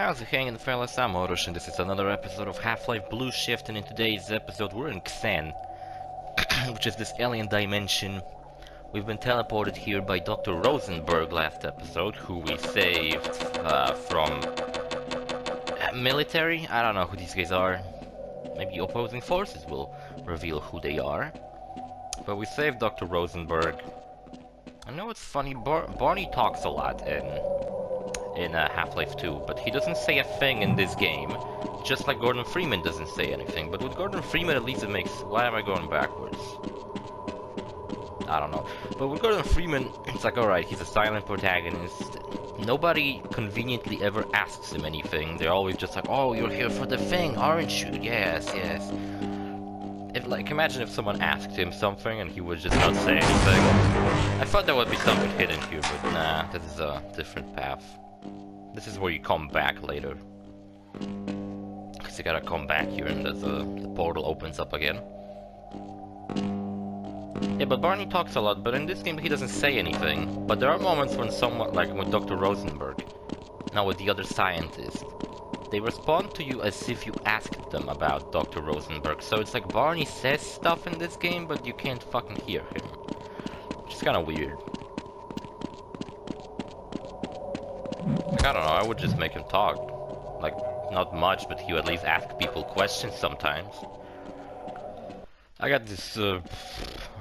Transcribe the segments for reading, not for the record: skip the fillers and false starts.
How's it hanging, fellas? I'm OrosZ, and this is another episode of Half-Life Blue Shift, and in today's episode we're in Xen, which is this alien dimension. We've been teleported here by Dr. Rosenberg last episode, who we saved from military? I don't know who these guys are. Maybe opposing forces will reveal who they are. But we saved Dr. Rosenberg. I know it's funny, Barney talks a lot in Half-Life 2, but he doesn't say a thing in this game, just like Gordon Freeman doesn't say anything. But with Gordon Freeman, at least it makes... Why am I going backwards? I don't know. But with Gordon Freeman, it's like, alright, he's a silent protagonist. Nobody conveniently ever asks him anything. They're always just like, oh, you're here for the thing, aren't you? Yes, yes. If, like, imagine if someone asked him something and he would just not say anything. I thought there would be something hidden here, but nah, this is a different path. This is where you come back later. Because you gotta come back here and the portal opens up again. Yeah, but Barney talks a lot, but in this game he doesn't say anything. But there are moments when someone, like with Dr. Rosenberg, now with the other scientist, they respond to you as if you asked them about Dr. Rosenberg. So it's like Barney says stuff in this game, but you can't fucking hear him. Which is kinda weird. Like, I don't know, I would just make him talk. Like, not much, but he would at least ask people questions sometimes. I got this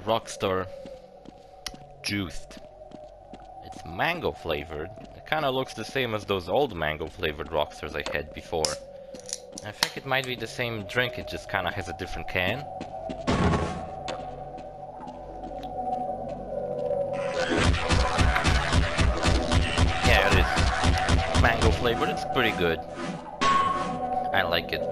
Rockstar Juiced. It's mango flavored. It kinda looks the same as those old mango flavored Rockstars I had before. I think it might be the same drink, it just kinda has a different can. Yeah, it is mango flavored, it's pretty good. I like it.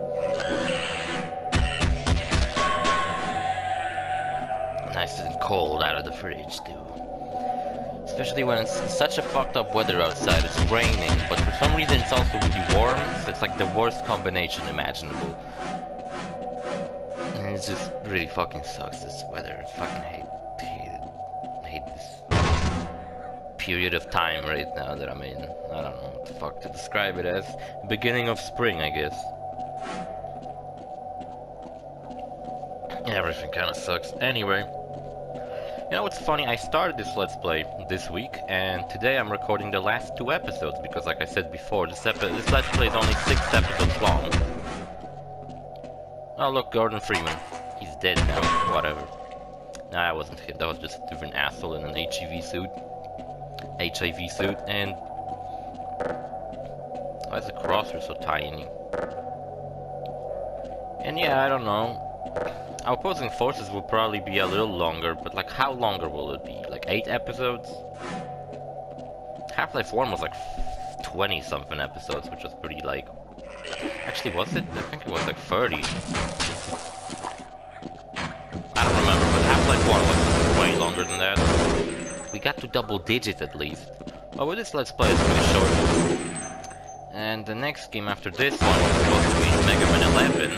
Nice and cold out of the fridge too. Especially when it's such a fucked up weather outside. It's raining, but for some reason it's also really warm. So it's like the worst combination imaginable. And it just really fucking sucks, this weather. I fucking hate this period of time right now that I'm in. I don't know what the fuck to describe it as. Beginning of spring, I guess. Everything kinda sucks. Anyway. You know what's funny? I started this Let's Play this week, and today I'm recording the last 2 episodes, because like I said before, this Let's Play is only 6 episodes long. Oh look, Gordon Freeman. He's dead now. Whatever. Nah, I wasn't hit. That was just a different asshole in an HIV suit. And... why is the crosshair so tiny? And yeah, I don't know. Our opposing forces will probably be a little longer, but like how longer will it be? Like 8 episodes? Half-Life 1 was like 20 something episodes, which was pretty like... Actually, was it? I think it was like 30. I don't remember, but Half-Life 1 was way longer than that. We got to double digit at least. But with this Let's Play, it's pretty short. And the next game after this one was supposed to be Mega Man 11.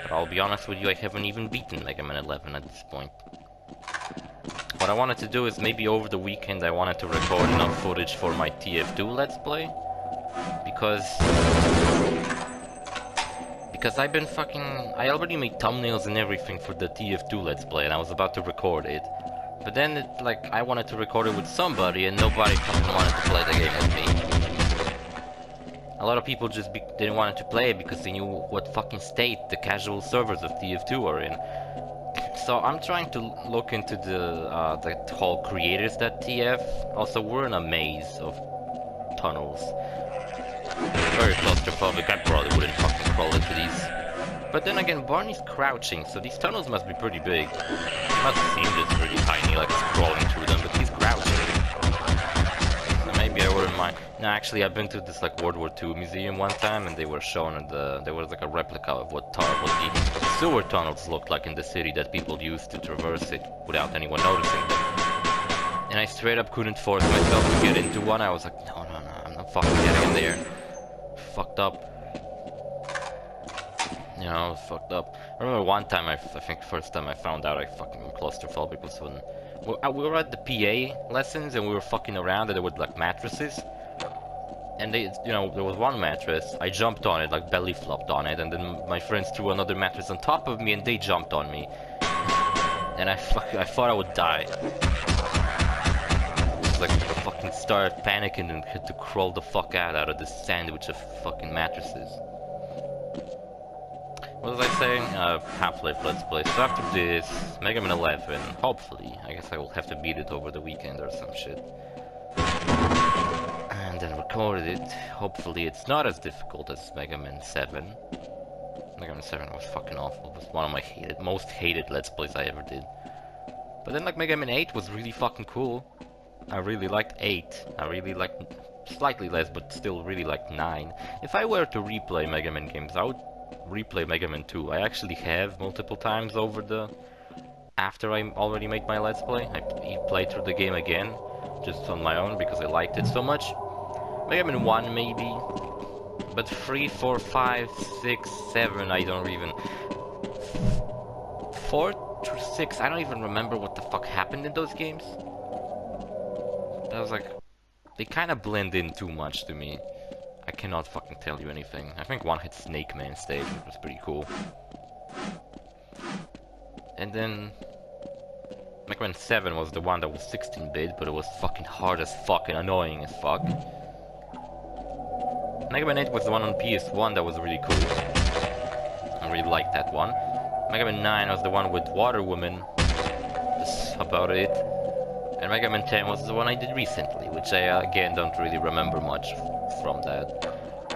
But I'll be honest with you, I haven't even beaten Mega Man 11 at this point. What I wanted to do is maybe over the weekend I wanted to record enough footage for my TF2 Let's Play. Because I've been fucking... I already made thumbnails and everything for the TF2 Let's Play, and I was about to record it. But then, like, I wanted to record it with somebody, and nobody fucking wanted to play the game with me. A lot of people just didn't want to play it because they knew what fucking state the casual servers of TF2 are in. So I'm trying to look into the whole creators.tf. Also, we're in a maze of tunnels. Very claustrophobic. I probably wouldn't fucking crawl into these. But then again, Barney's crouching, so these tunnels must be pretty big. It must seem just pretty tiny, like he's crawling through them, but he's crouching. Maybe I wouldn't mind. No, actually, I've been to this like World War II museum one time, and they were showing there was like a replica of what the sewer tunnels looked like in the city that people used to traverse it without anyone noticing them. And I straight up couldn't force myself to get into one. I was like, no, I'm not fucking getting in there. Fucked up. You know, I was fucked up. I remember one time, I think first time I found out I fucking claustrophobic was when we were at the PA lessons and we were fucking around and there were like mattresses. and they, you know, there was one mattress. I jumped on it, like belly flopped on it, and then my friends threw another mattress on top of me, and they jumped on me, and I thought I would die. Like, I fucking started panicking and had to crawl the fuck out of this sandwich of fucking mattresses. What was I saying? Half-Life Let's Play. So after this, Mega Man 11, hopefully, I guess I will have to beat it over the weekend or some shit. And then record it. Hopefully it's not as difficult as Mega Man 7. Mega Man 7 was fucking awful. It was one of my most hated Let's Plays I ever did. But then like Mega Man 8 was really fucking cool. I really liked 8. I really liked slightly less, but still really liked 9. If I were to replay Mega Man games, I would replay Mega Man 2. I actually have multiple times after I already made my Let's Play. I played through the game again, just on my own, because I liked it so much. Mega Man 1 maybe, but 3, 4, 5, 6, 7, I don't even... 4 through 6, I don't even remember what the fuck happened in those games. That was like... They kind of blend in too much to me. I cannot fucking tell you anything. I think one had Snake Man stage, which was pretty cool. And then... Mega Man 7 was the one that was 16-bit, but it was fucking hard as fuck and annoying as fuck. Mega Man 8 was the one on PS1 that was really cool. I really liked that one. Mega Man 9 was the one with Water Woman. That's about it. And Mega Man 10 was the one I did recently, which I, again, don't really remember much from that.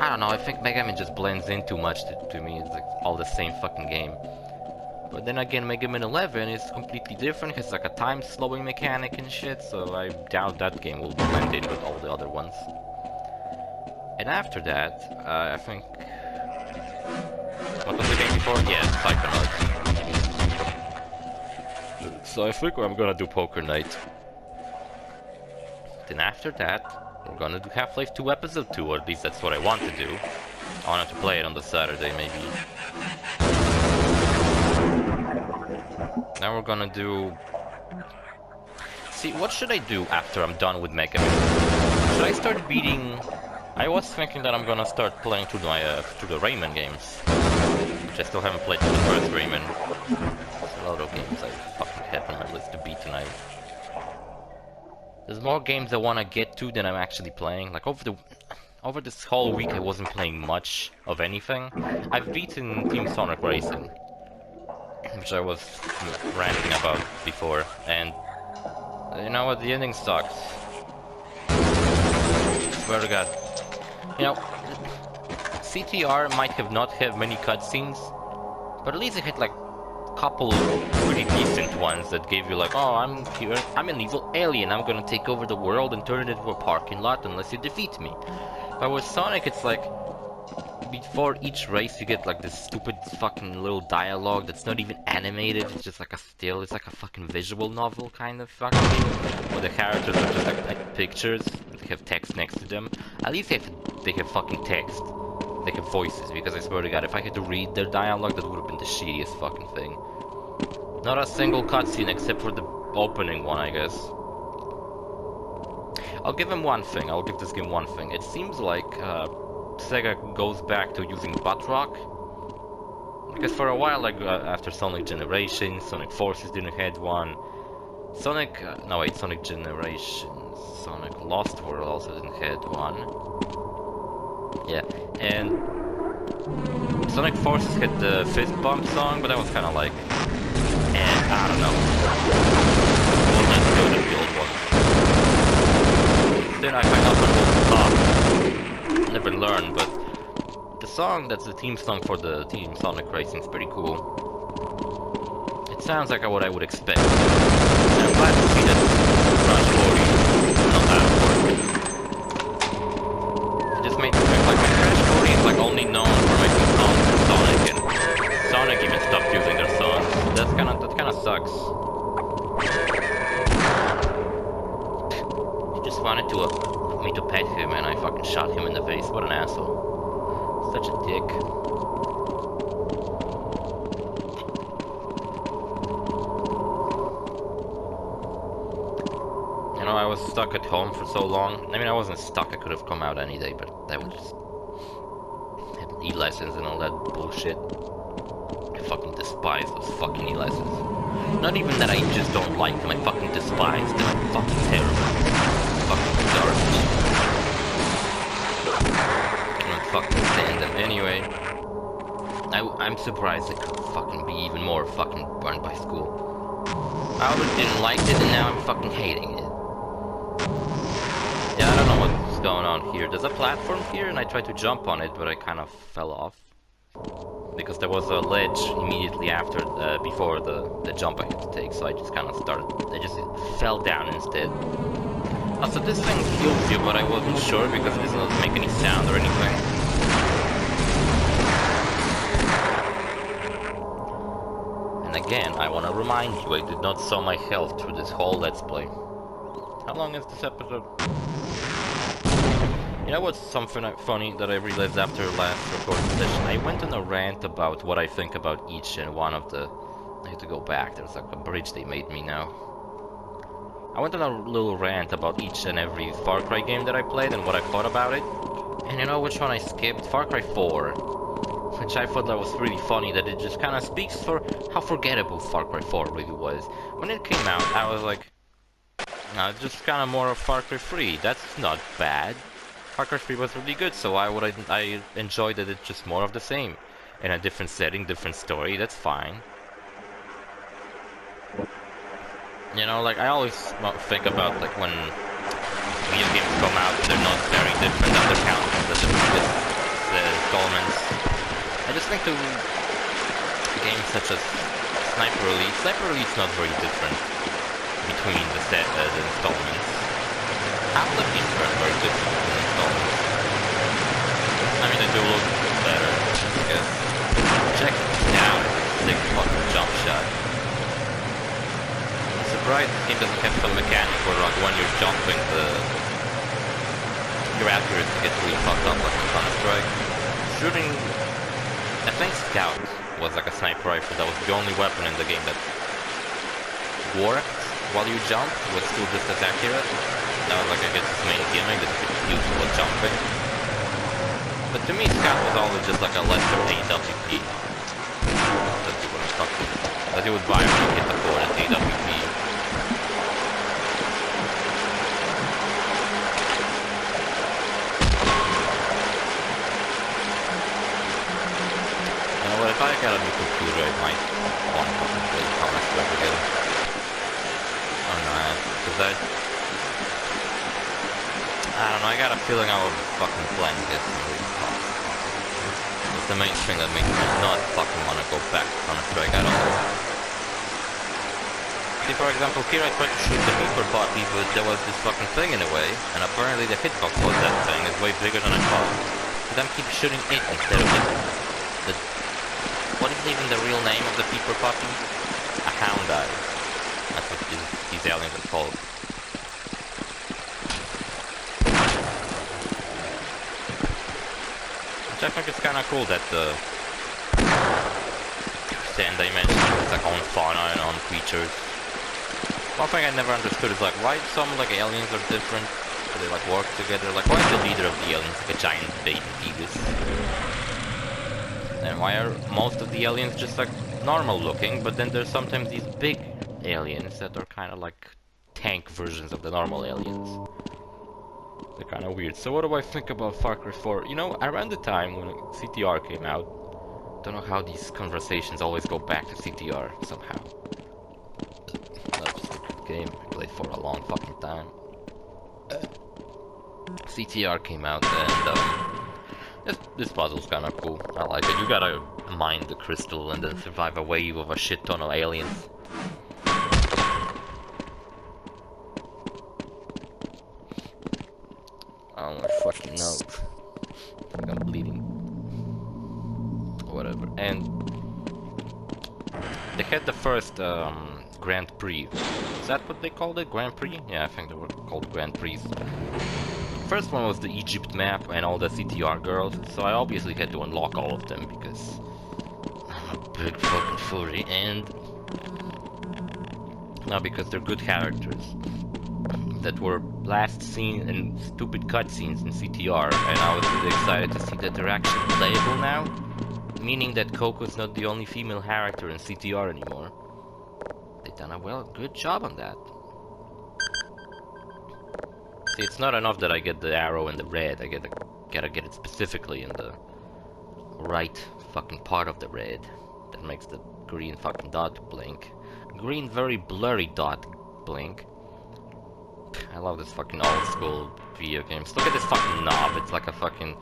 I don't know, I think Mega Man just blends in too much to me. It's like all the same fucking game. But then again, Mega Man 11 is completely different. It's like a time-slowing mechanic and shit, so I doubt that game will blend in with all the other ones. And after that, I think... What was the game before? Yeah, Psychonauts. So I think I'm gonna do Poker Night. Then after that, we're gonna do Half-Life 2 Episode 2, or at least that's what I want to do. I wanted to play it on the Saturday, maybe. Now we're gonna do... See, what should I do after I'm done with Mega Man? Should I start beating... I was thinking that I'm gonna start playing through the Rayman games. Which I still haven't played through the first Rayman. There's a lot of games I fucking have on my list to beat tonight. There's more games I wanna get to than I'm actually playing. Like over this whole week I wasn't playing much of anything. I've beaten Team Sonic Racing, which I was ranting about before, and you know what, the ending sucks. Swear to God. You know, CTR might have not have many cutscenes, but at least it had like a couple pretty decent ones that gave you like, oh, I'm here, I'm an evil alien, I'm gonna take over the world and turn it into a parking lot unless you defeat me. But with Sonic, it's like, before each race you get like this stupid fucking little dialogue that's not even animated, it's just like a still, it's like a fucking visual novel kind of fucking thing, where the characters are just like pictures, they have text next to them. At least they have fucking text, they have voices, because I swear to God, if I had to read their dialogue, that would have been the shittiest fucking thing. Not a single cutscene except for the opening one, I guess. I'll give him one thing, I'll give this game one thing. It seems like Sega goes back to using butt rock, because for a while, like after Sonic Generations, Sonic Forces didn't have one. Sonic Generations, Sonic Lost World also didn't have one. Yeah, and Sonic Forces had the fist bump song, but that was kind of like, I don't know. It wasn't as good as the old one. Then I kind of never learned, but the song that's the theme song for the Team Sonic Racing is pretty cool. It sounds like what I would expect. And I'm glad to see that Crash 40 not out of work. It just made me think like Crash 40 is like only known for making songs for Sonic, and Sonic even stopped using their songs. That kind of sucks. He just wanted me to pet him, and I fucking shot him in the face. What an asshole. Such a dick. You know, I was stuck at home for so long. I mean, I wasn't stuck, I could have come out any day, but that would just have e-lessons and all that bullshit. I fucking despise those fucking e-lessons. Not even that I just don't like them, I fucking despise them. I'm fucking terrible. Fucking garbage. I don't fucking stand them. Anyway, I'm surprised I could fucking be even more fucking burned by school. I already didn't like it and now I'm fucking hating it. Yeah, I don't know what's going on here. There's a platform here and I tried to jump on it, but I kind of fell off. Because there was a ledge immediately after, before the jump I had to take, so I just kind of I just fell down instead. Also, this thing kills you, but I wasn't sure because it doesn't make any sound or anything. And again, I want to remind you, I did not sow my health through this whole Let's Play. How long is this episode? You know what's something funny that I realized after last recording session? I went on a rant about what I think about each and one of the... I have to go back, there's like a bridge they made me now. I went on a little rant about each and every Far Cry game that I played and what I thought about it. And you know which one I skipped? Far Cry 4. Which I thought that was really funny, that it just kind of speaks for how forgettable Far Cry 4 really was. When it came out, I was like, no, it's just kind of more of Far Cry 3, that's not bad. Far Cry 3 was really good, so why would I enjoy that it's just more of the same. In a different setting, different story, that's fine. You know, like, I always think about, like, when video games come out, they're not very different than the previous installments. I just think the games such as Sniper Elite is not very different between the installments. Half the games are very different between the installments. I mean, they do look better, I guess. Check it out, sick fucking jump shot. I'm surprised this game doesn't have some mechanic where, like, when you're jumping, your accuracy gets really fucked up like in Counter-Strike. Shooting... I think Scout was like a sniper rifle that was the only weapon in the game that worked while you jumped, was still just as accurate. That was like, I guess, its main gimmick that you could use while jumping. But to me, Scout was always just like a lesser AWP. That you would buy when you hit the board at AWP. But if I got a new computer, I might want to play Counter-Strike again. Or not, because I don't know, I got a feeling I will be fucking playing this and really fast. It's the main thing that makes me not fucking want to go back to Counter-Strike at all. See, for example, here I tried to shoot the Beeper Poppy, but there was this fucking thing in the way, and apparently the hitbox for that thing is way bigger than I thought. But I'm keep shooting it instead of the what is even the real name of the Beeper Puppy? A Hound Eye. That's what these aliens are called. Which I think is kinda cool that the sand dimension is like on fauna and on creatures. One thing I never understood is like why some like aliens are different, they like work together, like why is the leader of the aliens like a giant baby fetus? And why are most of the aliens just like normal looking, but then there's sometimes these big aliens that are kind of like tank versions of the normal aliens. They're kind of weird. So what do I think about Far Cry 4? You know, around the time when CTR came out, don't know how these conversations always go back to CTR somehow. That's just a good game. I played for a long fucking time. CTR came out and this puzzle's kinda cool. I like it. You gotta mine the crystal and then survive a wave of a shit ton of aliens. Oh my fucking nose. I think I'm bleeding. Whatever. And they had the first Grand Prix. Is that what they called it? Grand Prix? Yeah, I think they were called Grand Prix. First one was the Egypt map and all the CTR girls, so I obviously had to unlock all of them because I'm a big fucking furry, and not because they're good characters. that were last seen in stupid cutscenes in CTR, and I was really excited to see that they're actually playable now, meaning that Coco's not the only female character in CTR anymore. They've done a good job on that. See, it's not enough that I get the arrow in the red, gotta get it specifically in the right fucking part of the red that makes the green fucking dot blink. Green very blurry dot blink. I love this fucking old school video games. Look at this fucking knob, it's like a fucking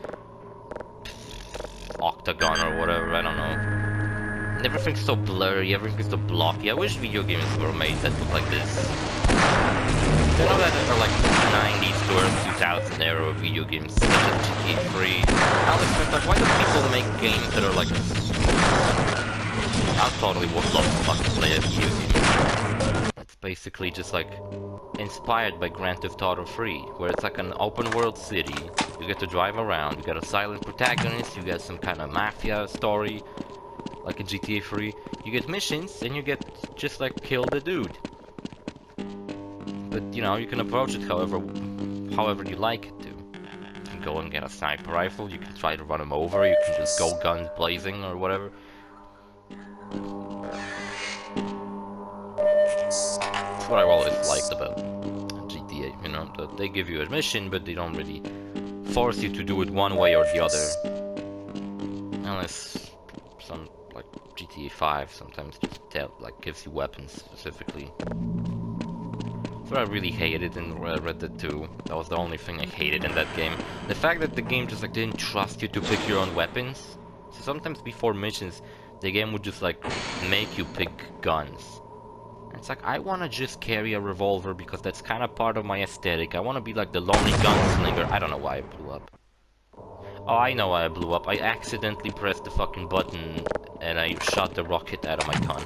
octagon or whatever, I don't know. And everything's so blurry, everything's so blocky. I wish video games were made that look like this. I know that there are like 90s to early 2000 era video games such as GTA 3. I always think like, why do people make games that are like this? I totally would love to fucking play a video game. It's basically just like inspired by Grand Theft Auto 3, where it's like an open world city. You get to drive around, you got a silent protagonist, you get some kind of mafia story, like in GTA 3. You get missions, and you get just like kill the dude. But you know, you can approach it however you like it to. You can go and get a sniper rifle, you can try to run him over, you can just go guns blazing or whatever. That's what I've always liked about GTA, you know, that they give you a mission, but they don't really force you to do it one way or the other. Unless some, like GTA 5 sometimes just gives you weapons specifically. That's what I really hated in Red Dead 2. That was the only thing I hated in that game. The fact that the game just like didn't trust you to pick your own weapons. So sometimes before missions, the game would just like make you pick guns. And it's like, I wanna just carry a revolver because that's kind of part of my aesthetic. I wanna be like the lonely gunslinger. I don't know why I blew up. Oh, I know why I blew up. I accidentally pressed the fucking button and I shot the rocket out of my gun.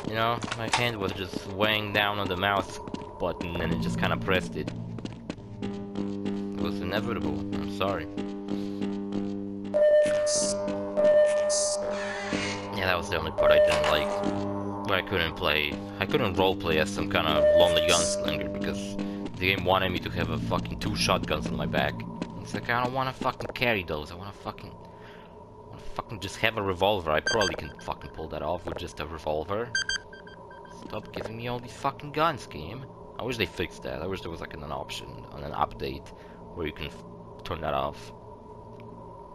You know, my hand was just weighing down on the mouse button and it just kind of pressed it. It was inevitable. I'm sorry. Yeah, that was the only part I didn't like. Where I couldn't roleplay as some kind of lonely gunslinger because the game wanted me to have a fucking 2 shotguns on my back. It's like, I don't want to fucking carry those. I want to fucking just have a revolver. I probably can fucking pull that off with just a revolver. Stop giving me all these fucking guns, game. I wish they fixed that. I wish there was like an option on an update where you can turn that off.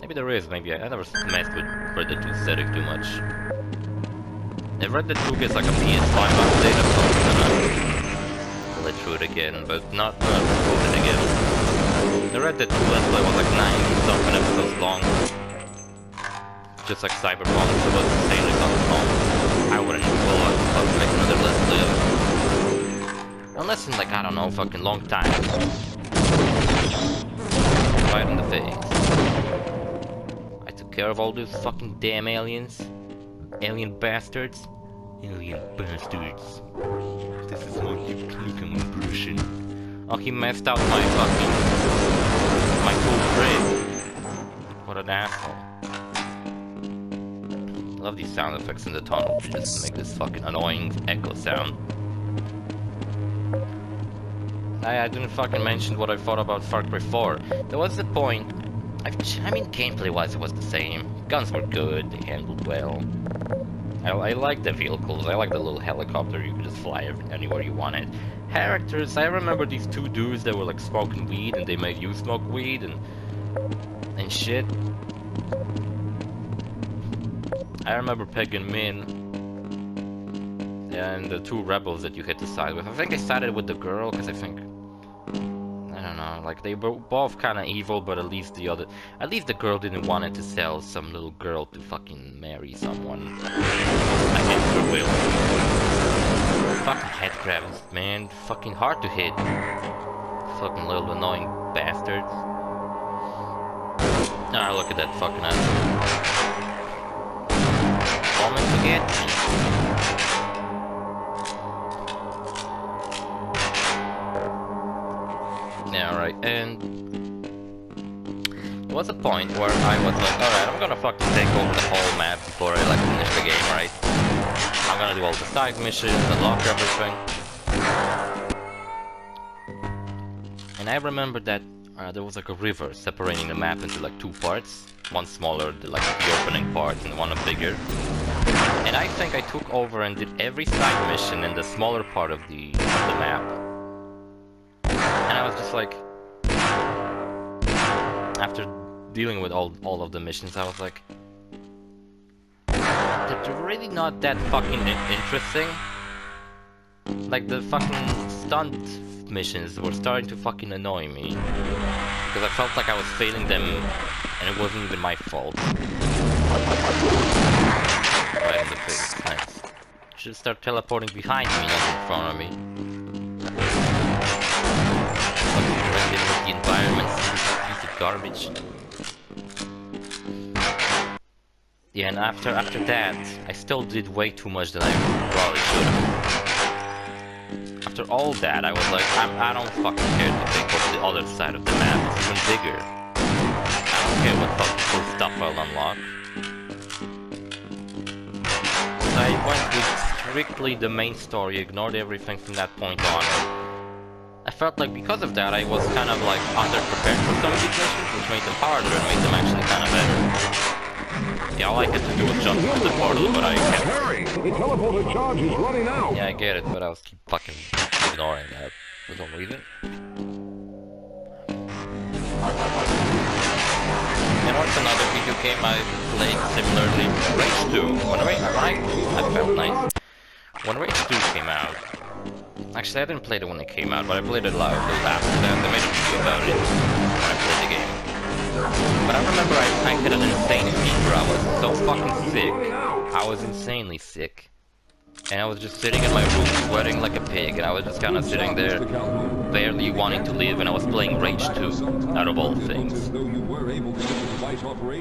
Maybe there is, maybe I never messed with Red Dead 2 aesthetic too much. If Red Dead 2 gets like a PS5 update, I'm probably gonna play through it again, but not record it again. The Red Dead 2 Let's Play was like 90-something episodes long. Just like Cyberpunk, so it was insanely fucking long. I wouldn't bother to fucking make another Let's Play of it. Unless in like, I don't know, fucking long time. Right in the face. I took care of all those fucking damn aliens. Alien bastards. Alien bastards. This is my looking impression. Oh, he messed up my cool grid. What an asshole. I love these sound effects in the tunnel to just make this fucking annoying echo sound. I didn't fucking mention what I thought about Far Cry 4. There was a point. I mean, gameplay-wise, it was the same. Guns were good, they handled well. I like the vehicles, I like the little helicopter, you could just fly anywhere you wanted. Characters, I remember these 2 dudes that were like smoking weed and they made you smoke weed and shit. I remember Peg and Min and the 2 rebels that you had to side with. I think I sided with the girl because I think, I don't know, like they were both kind of evil, but at least the girl didn't want it to sell some little girl to fucking marry someone against her will. Fucking head crabs, man, fucking hard to hit. Fucking little annoying bastards. Ah, look at that fucking ass. Coming to get me. Yeah, right, and there was a point where I was like, alright, I'm gonna fucking take over the whole map before I like finish the game, right? I'm gonna do all the side missions, unlock everything. And I remember that there was like a river separating the map into like two parts. One smaller, like the opening part, and one bigger. And I think I took over and did every side mission in the smaller part of the map. And I was just like, after dealing with all of the missions, I was like, they're really not that fucking interesting. Like the fucking stunt missions were starting to fucking annoy me, because I felt like I was failing them and it wasn't even my fault. Right in the face, nice. Should start teleporting behind me, not in front of me. Fucking blending with the environment, piece of garbage. Yeah, and after that, I still did way too much than I probably should have. After all that, I was like, I don't fucking care to take what's the other side of the map. It's even bigger. I don't care what fucking cool stuff I'll unlock. So I went with strictly the main story, ignored everything from that point on. I felt like because of that, I was kind of like underprepared for some of these missions, which made them harder and made them actually kind of better. Yeah, all I had to do was jump into the portal, but I kept... Hurry! The teleporter charge is running out! Yeah, I get it, but I was keep fucking ignoring that for some reason. And what's another video game I played similarly? Rage 2. I felt nice. When Rage 2 came out... Actually, I didn't play it when it came out, but I played it live after that. I made a video about it when I played the game. But I remember I had an insane fever. I was so fucking sick. I was insanely sick. And I was just sitting in my room sweating like a pig, and I was just kind of sitting there barely wanting to live, and I was playing Rage 2, out of all things.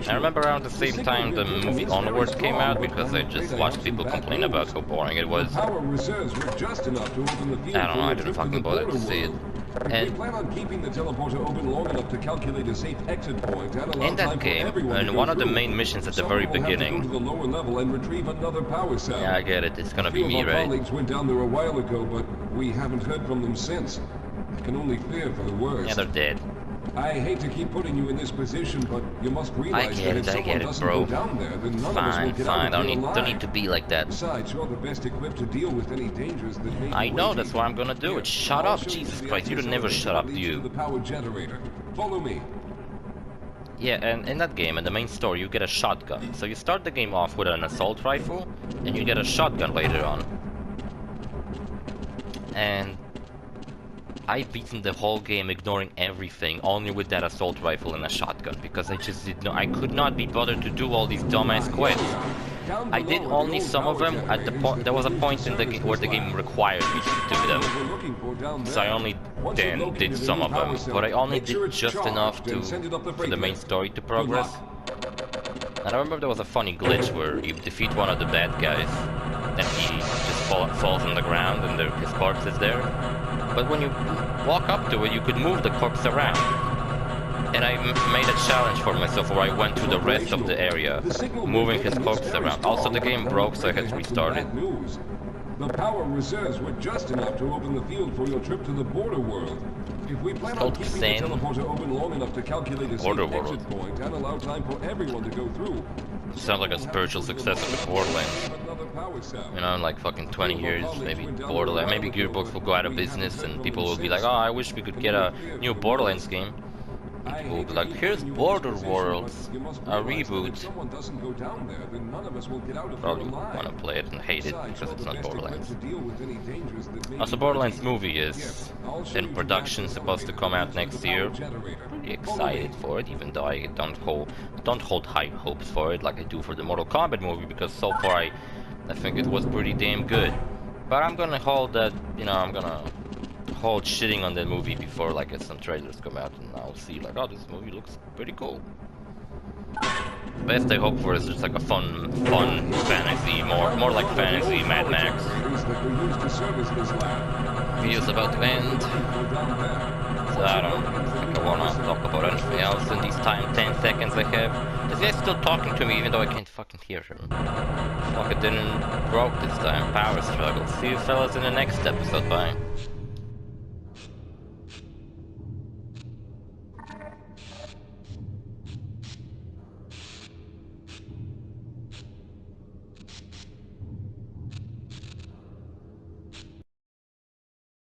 I remember around the same time the movie Onward came out, because I just watched people complain about how boring it was. I don't know, I didn't fucking bother to see it. And in that game, in one of the main missions at the very beginning, yeah, I get it, it's gonna be me, right? Colleagues went down there a while ago, but we haven't heard from them since. I can only fear for the worst. Yeah, they're dead. I hate to keep putting you in this position, but you must realize that if someone doesn't bro. go down there, then none of us will get out of here alive. Don't need to be like that. Besides, you're the best equipped to deal with any dangers that may be I know, waiting. that's why I'm gonna do it. Shut up, Jesus Christ, you never shut up, you. The power generator. Follow me. Yeah, and in that game, in the main story, you get a shotgun. So you start the game off with an assault rifle, and you get a shotgun later on. And I've beaten the whole game ignoring everything, only with that assault rifle and a shotgun, because I just did not, I could not be bothered to do all these dumbass quests. I did only some of them at the point. There was a point in the game where the game required me to do them, so I only then did some of them. But I only did just enough for the main story to progress. And I remember there was a funny glitch where you defeat one of the bad guys, and he just falls on the ground, and his corpse is there. But when you walk up to it, you could move the corpse around. And I made a challenge for myself where I went to the rest of the area, moving his corpse around. Also, the game broke, so I had to restart it. The power reserves were just enough to open the field for your trip to the border world. If we plan on keeping the teleporter open long enough to calculate a safe exit point and allow time for everyone to go through. Sounds like a spiritual successor to Borderlands. You know, in like fucking 20 years, maybe Borderlands, maybe Gearbox will go out of business and people will be like, oh, I wish we could get a new Borderlands game. And people will be like, here's Border Worlds, a reboot. Probably want to play it and hate it because it's not Borderlands. Also, Borderlands movie is in production, supposed to come out next year. Pretty excited for it, even though I don't hold high hopes for it like I do for the Mortal Kombat movie, because so far I think it was pretty damn good. But I'm gonna hold that, you know, I'm gonna hold shitting on the movie before like some trailers come out, and I'll see like, oh, this movie looks pretty cool. The best I hope for is just like a fun fantasy, more like fantasy Mad Max. Video's about to end, so I don't think I wanna talk about anything else in these 10 seconds I have. This guy's still talking to me even though I can't fucking hear him. Fuck, it didn't broke this time. Power struggle. See you fellas in the next episode, bye.